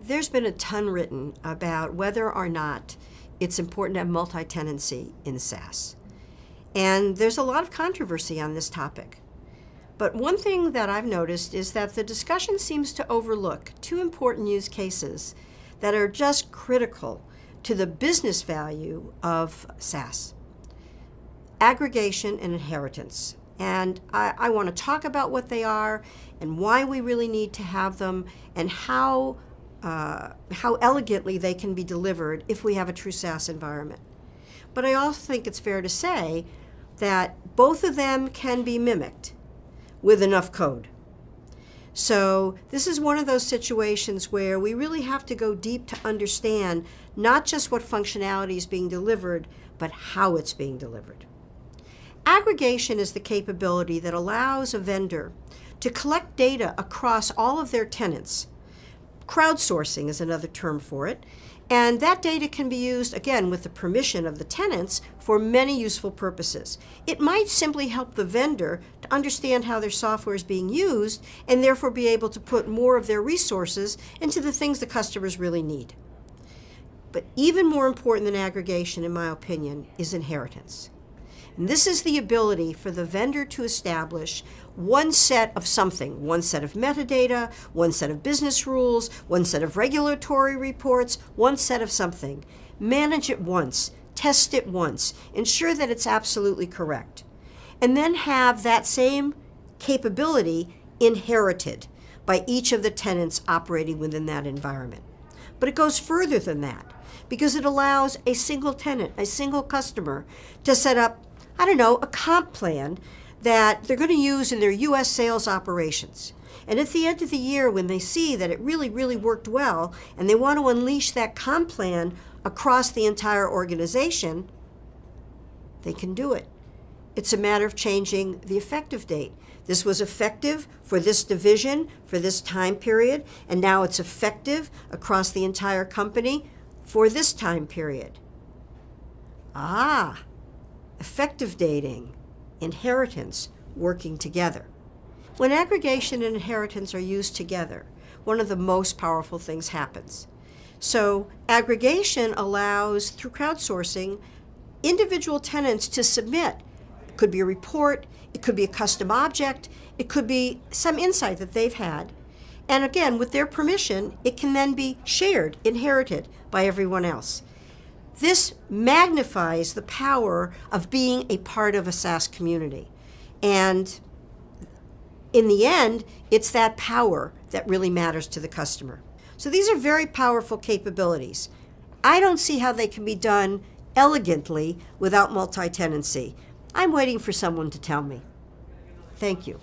There's been a ton written about whether or not it's important to have multi-tenancy in SaaS. And there's a lot of controversy on this topic. But one thing that I've noticed is that the discussion seems to overlook two important use cases that are just critical to the business value of SaaS: aggregation and inheritance. And I want to talk about what they are and why we really need to have them, and how elegantly they can be delivered if we have a true SaaS environment. But I also think it's fair to say that both of them can be mimicked with enough code. So this is one of those situations where we really have to go deep to understand not just what functionality is being delivered, but how it's being delivered. Aggregation is the capability that allows a vendor to collect data across all of their tenants. Crowdsourcing is another term for it. And that data can be used, again, with the permission of the tenants for many useful purposes. It might simply help the vendor to understand how their software is being used and therefore be able to put more of their resources into the things the customers really need. But even more important than aggregation, in my opinion, is inheritance. And this is the ability for the vendor to establish one set of something, one set of metadata, one set of business rules, one set of regulatory reports, one set of something. Manage it once, test it once, ensure that it's absolutely correct, and then have that same capability inherited by each of the tenants operating within that environment. But it goes further than that, because it allows a single tenant, a single customer, to set up, a comp plan that they're going to use in their U.S. sales operations. And at the end of the year, when they see that it really, really worked well, and they want to unleash that comp plan across the entire organization, they can do it. It's a matter of changing the effective date. This was effective for this division, for this time period, and now it's effective across the entire company for this time period. Effective dating, inheritance, working together. When aggregation and inheritance are used together, one of the most powerful things happens. So aggregation allows, through crowdsourcing, individual tenants to submit. It could be a report, it could be a custom object, it could be some insight that they've had. And again, with their permission, it can then be shared, inherited by everyone else. This magnifies the power of being a part of a SaaS community. And in the end, it's that power that really matters to the customer. So these are very powerful capabilities. I don't see how they can be done elegantly without multi-tenancy. I'm waiting for someone to tell me. Thank you.